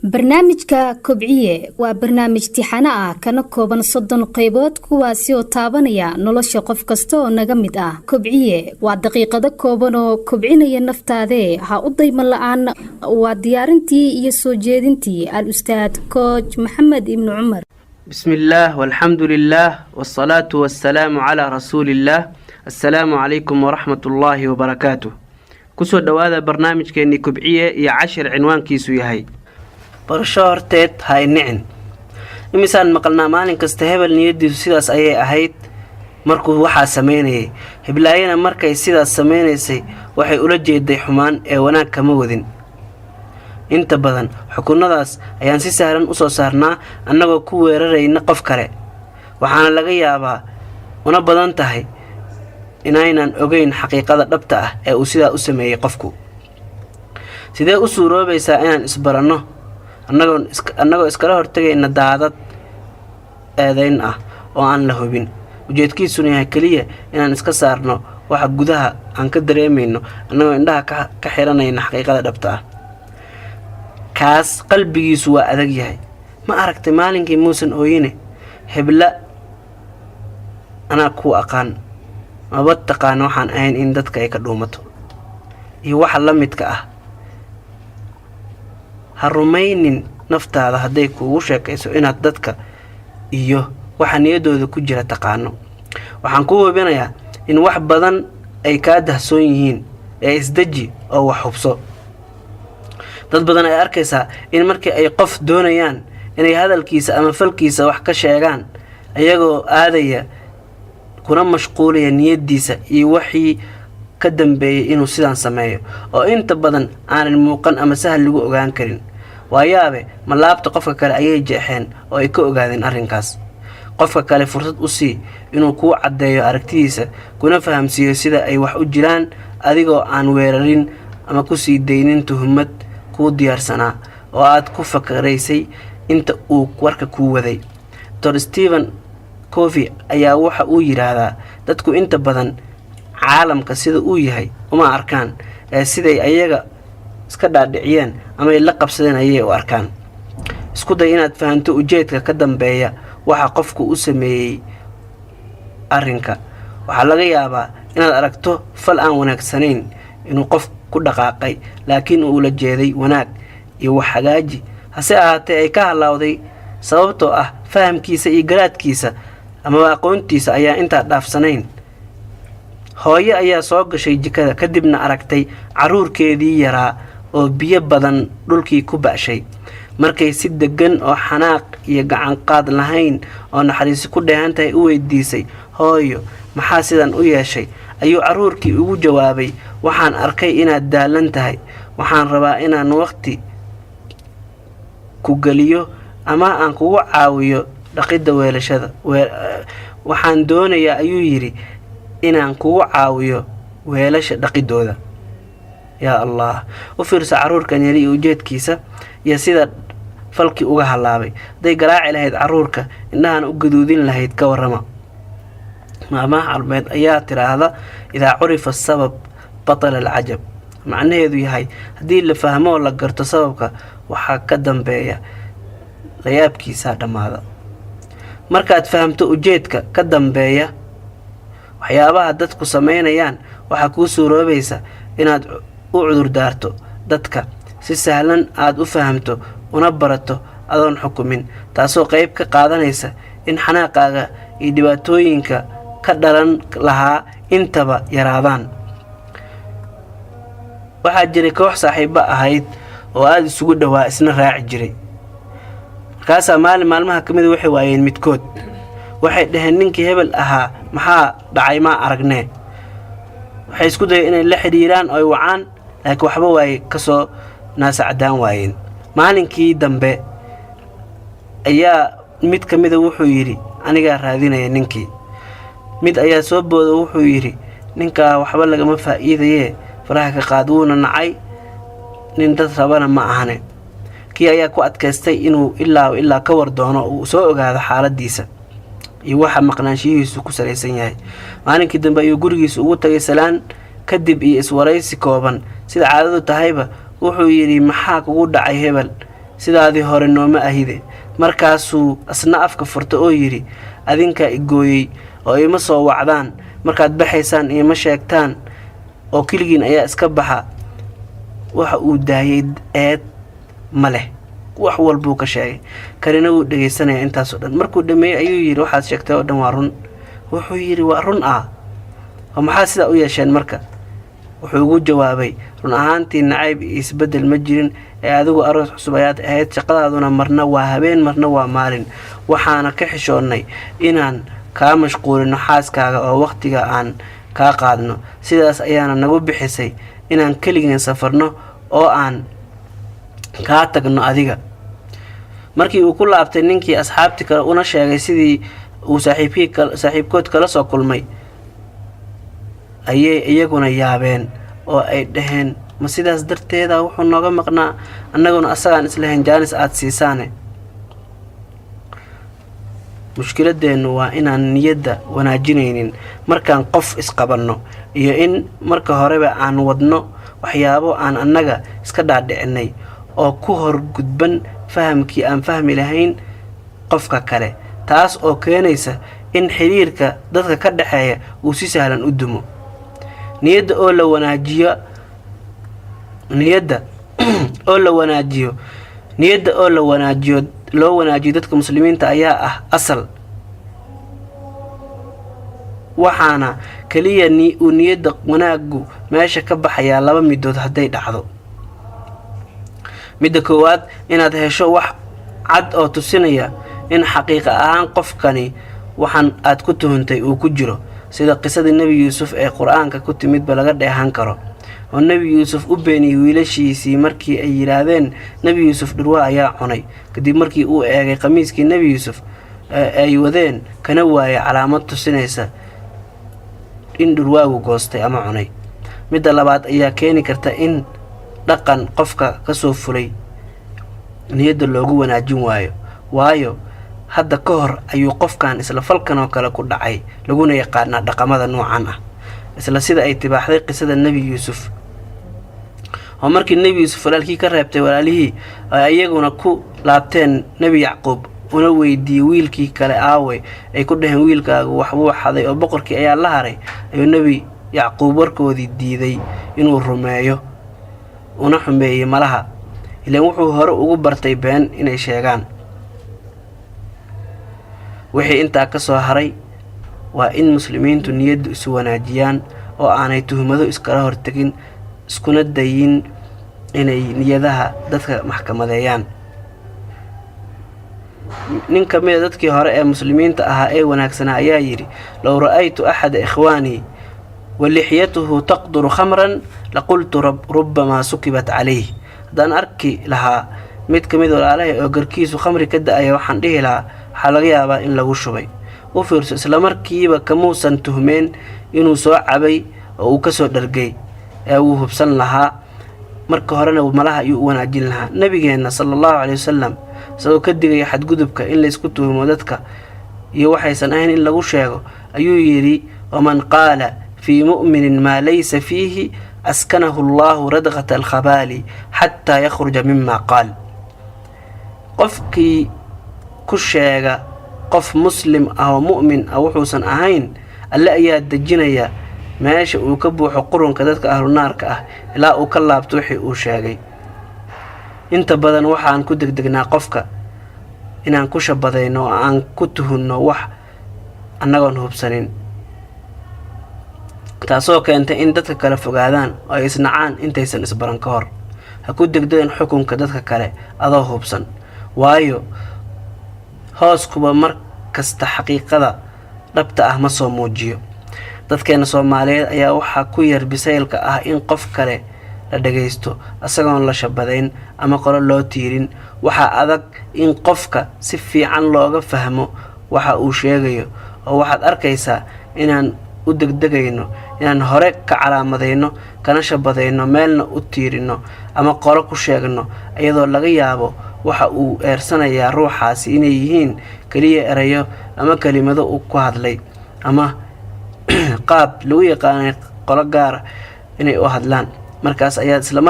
barnaamijka kobciye waa barnaamij tixano ah kana kooban 30 qaybood kuwaasi oo taabanaya nolosha qof kasta oo naga mid ah. Kobciye waa daqiiqado kooban oo kobcinaya naftaada ha u dayman la'aan. Waa diyaarintii iyo soo jeedintii al-ustaad coach Maxamed ibn Umar. bismillah walhamdulillah wassalatu wassalamu ala rasulillah. Assalamu alaykum wa rahmatullahi wa barakatuh. kusoo dhawaada barnaamijkeeni kobciye iyo 10 cinwaankiisu yahay barasho horteed hay nicin. imisaan maqalnaa maalin kasta hebel niyadiisu sidaas ayay ahayd markuu waxa sameynayay. heblaayana markay sidaas sameynaysay waxay ula jeeday xumaan ee wanaag kama wadin. inta badan xukunadaas ayaan si sahlan u soo saarnaa annagoo ku weerarayna qof kale. waxaana laga yaabaa una badan tahay inaynan ogeyn xaqiiqada dhabta ah ee uu sidaa u sameeyay qofku. sidee u suuroobaysaa inaan isbaranno annagoo iskala hortagayna daadad eedayn ah oo aan la hubin. ujeedkiisuna yahay kaliya inaan iska saarno waxa gudaha aan ka dareemayno annagoo indhaha ka xiranayna xaqiiqada dhabta ah. kaas qalbigiisu waa adag yahay. ma aragtay maalinkii muusan ooyine hebla anaa ku aqaan maba taqaan waxaan ahayn in dadka ay ka dhuumato iyo waxa la midka ah. ha rumaynin naftaada hadday kuugu sheekayso inaad dadka iyo waxa niyadooda ku jira taqaano. waxaan ku hubinayaa in wax badan ay ka dahsoon yihiin ee isdaji oo wax hubso. dad badan ay arkaysaa in markii ay qof doonayaan inay hadalkiisa ama falkiisa wax ka sheegaan ayagoo aadaya kuna mashquulaya niyadiisa iyo wixii ka dambeeyay inuu sidaan sameeyo oo inta badan aanan muuqan ama sahal lagu ogaan karin. waayabe ma laabta qofka kale ayay jeexeen oo ay ka ogaadeen arrinkaas. qofka kale fursad u sii inuu ku cadeeyo aragtidiisa kuna fahamsiiyo sida ay wax u jiraan adigoo aan weerarin ama ku sii deynin tuhmad ku diyaarsanaa oo aad ku fakaraysay inta uu warka ku waday. Dr. Stephen Covey ayaa waxa uu yiraahdaa dadku inta badan caalamka sida uu yahay uma arkaan siday ayaga iska dhaadhiciyeen ama ay la qabsadeen ayay u arkaan. isku day inaad fahanto ujeedka ka dambeeya waxa qofku u sameeyay arrinka. waxa laga yaabaa inaad aragto fal aan wanaagsanayn inuu qof ku dhaqaaqay laakiin uu la jeeday wanaag iyo wax hagaaji hase ahaatee ay ka halawday sababtoo ah fahamkiisa iyo garaadkiisa ama aqoontiisa ayaa inta dhaafsanayn. hooyo ayaa soo gashay jikada kadibna aragtay caruurkeedii yaraa oo biyo badan dhulkii ku baashay. markay si degan oo xanaaq iyo gacan qaad lahayn oo naxariis ku dheehantahay u weydiisay hooyo maxaa sidan u yeeshay ayuu caruurkii ugu jawaabay waxaan arkay inaad daalan tahay waxaan rabaa inaan waqti ku galiyo ama aan kugu caawiyo dhaqida weelashada. waxaan doonayaa ayuu yiri inaan kugu caawiyo weelasha dhaqidooda. yaa allah u fiirso caruurkan yari ujeedkiisa iyo sida falki uga halaabay. day garaaci lahayd caruurka indhahan u gaduudin lahayd ka warama. maama almeed ayaa tiraahda idaa curifa sabab batal al-ajab. macnaheedu yahay hadii la fahmo la garto sababka waxa ka dambeeya la yaabkiisa dhamaada. markaad fahamto ujeedka ka dambeeya waxyaabaha dadku sameynayaan waxa ku suuroobaysa inaad u cudur daarto dadka si sahlan aad u fahamto una barato adoon xukumin taasoo qayb ka qaadanaysa in xanaaqaaga iyo dhibaatooyinka ka dhalan lahaa intaba yaraadaan. waxaa jiray koox saaxiibo ahayd oo aad isugu dhawaa isna raaci jiray. markaas maalmaha kamid waxay waayeen midkood. waxay dhaheen ninkii hebel ahaa maxaa dhacay ma aragnee. waxay isku dayeen inay la xiriiraan oo wacaan laakiin waxba way ka soo naasacdaan waayeen. maalinkii dambe ayaa mid kamid wuxuu yiri aniga raadinaya ninkii. mid ayaa soo boodo wuxuu yiri ninka waxba lagama faa'iidaye faraha ka qaaduna nacay nin dad rabana ma ahane. kii ayaa ku adkaystay inuu ilaa ka war doono uu soo ogaado xaaladiisa iyo waxa maqnaanshihiisu ku salaysan yahay. maalinkii dambe ayuu gurigiisa ugu tagay salaan kadib iyo iswaraysi kooban sida caadadu tahayba wuxuu yiri maxaa kugu dhacay hebel sidaadii hore nooma ahide. Markaasuu asna afka furta oo yidhi, adinkaa igooyey oo ima soo wacdaan, markaad baxaysaan ima sheegtaan oo keligiin ayaa iska baxa. waxa uu daayay eed ma leh, wax walbuu ka sheegay. Kanina wuu dhegaysanaya intaas oo dhan. Markuu dhameeyay ayuu yidhi, waxaad sheegtay oo dhan waa run. wuxuu yidhi, waa run oo maxaa sidaa u yeesheen marka? wuxuu ugu jawaabay, run ahaantii nacayb iyo isbeddel ma jirin, ee adigu aroos cusub ayaad ahayd, shaqadaaduna marna waa habeen marna waa maalin. waxaana ka xishoonnay inaan kaa mashquulino xaaskaaga oo waqtiga aan kaa qaadno. sidaas ayaana nagu bixisay inaan keligeen safarno oo aan kaa tagno adiga. Markii uu ku laabtay ninkii asxaabtii kale una sheegay sidii uu saaxiibkood kala soo kulmay, ayay iyaguna yaabeen oo ay dhaheen, ma sidaas darteeda wuxuu nooga maqnaa, annaguna asagaan islahayn jaanis aad siisaane. mushkiladeennu waa inaan niyadda wanaajinaynin markaan qof isqabanno, iyo in marka horeba aan wadno waxyaabo aan annaga iska dhaadhicinay oo ku hor gudban fahamkii aan fahmi lahayn qofka kale, taas oo keenaysa in xiriirka dadka ka dhaxeeya uu si sahlan u dumo. niyadda oo loo wanaajiyo dadka muslimiinta ayaa ah asal, waxaana kaliya uu niyadda wanaagu meesha ka baxayaa laba midood hadday dhacdo. midda koowaad, inaad hesho wax cad oo tusinaya in xaqiiqa ahaan qofkani waxaan aad ku tuhuntay uu ku jiro, sida qisadii nebi yuusuf ee qur-aanka ku timidba laga dheehan karo. oo nebi yuusuf u beeniyey wiilashiisii markii ay yidhaahdeen nebi yuusuf dhurwaa ayaa cunay, kadib markii uu eegay qamiiskii nebi yuusuf ay wadeen kana waayay calaamad tusinaysa in dhurwaagu goostay ama cunay. midda labaad ayaa keeni karta in dhaqan qofka ka soo fulay niyadda loogu wanaajin waayo hadda ka hor ayuu qofkan isla falkan oo kale ku dhacay, laguna yaqaanaa dhaqamada noocan ah, isla sida ay tibaaxday qisada nebi yuusuf. oo markii nebi yuusuf walaalkii ka reebtay walaalihii ay iyaguna ku laabteen nebi yacquub una weydiiyey wiilkii kale aaway, ay ku dhaheen wiilkaagu waxbuu xaday oo boqorkii ayaa la haray, ayuu nebi yacquub warkoodii diiday inuu rumeeyo una xumeeyey malaha, ilaan wuxuu hore ugu bartay been inay sheegaan. wixii intaa ka soo haray waa in muslimiintu niyaddu isu wanaajiyaan oo aanay tuhmado iskala hortegin, iskuna dayin inay niyadaha dadka maxkamadeeyaan. nin ka mid a dadkii hore ee muslimiinta ahaa ee wanaagsanaa ayaa yidhi, low ra'aytu axada ikhwaanii walixyatuhu taqduru khamran laqultu rubbamaa sukibat calayh. haddaan arki lahaa mid ka mid walaalahay oo garkiisu khamri ka da-aya, waxaan dhihi lahaa waxaa laga yaabaa in lagu shubay. u fiirso, islamarkiiba kamuusan tuhmeen inuu soo cabay oo uu ka soo dhargay, ee wuu hubsan lahaa. marka horena malaha ayuu u wanaajin lahaa. nabigeenna sallallahu alayhi wasallam isagoo ka digaya xadgudubka in laysku tuhmo dadka iyo waxaysan ahayn in lagu sheego, ayuu yidhi, waman qaala fii mu'minin maa laysa fiihi askanahu allahu radqata alkhabaali xataa yakhruja mima qaal. qofkii ku sheega qof muslim ah oo mu'min ah wuxuusan ahayn, alle ayaa dejinaya meesha uu ka buuxo qurunka dadka ahlunaarka ah ilaa uu ka laabto wixii uu sheegay. inta badan waxaan ku degdegnaa qofka inaan ku shabadayno oo aan ku tuhunno wax annagoon hubsanin, taasoo keentay in dadka kale fogaadaan oo ay isnacaan intaysan isbaran ka hor. ha ku degdegin xukunka dadka kale adoo hubsan, waayo hooskuba mar kasta xaqiiqada dhabta ah ma soo muujiyo. dadkeena Soomaaliyeed ayaa waxaa ku yar bisaylka ah in qof kale la dhagaysto asagoon la shabadayn ama qolo loo tiirin. waxaa adag in qofka si fiican looga fahmo waxa uu sheegayo, oo waxaad arkaysaa inaan u degdegayno inaan hore ka calaamadayno, kana shabadayno, meelna u tiirino ama qolo ku sheegno, iyadoo laga yaabo waxa uu eersanayaa ruuxaasi inay yihiin kaliya erayo ama kelimado uu ku hadlay, ama qaab lagu yaqaanay qolo gaar inay u hadlaan. markaas ayaad isla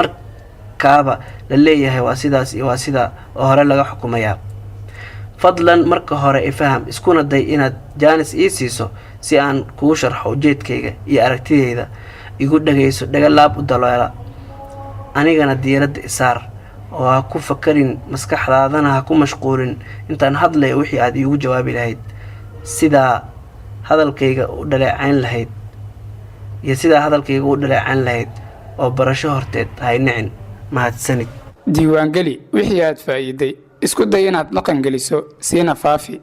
arkaaba la leeyahay waa sidaas iyo waa sida oo hore laga xukumayaa. fadlan marka hore ifaham iskuna day inaad jaanis ii siiso si aan kugu sharxo ujeedkayga iyo aragtidayda. igu dhagayso dhagalaab u daloela, anigana diiradda isaar oo ha ku fakarin maskaxdaadana ha ku mashquulin intaan hadlay wixii aad iigu jawaabi lahayd, sidaa hadalkayga u dhaleecayn lahayd oo barasho horteed hay nicin. mahadsanid. diiwaangeli wixii aad faa'iiday, isku day inaad dhaqan geliso siina faafi.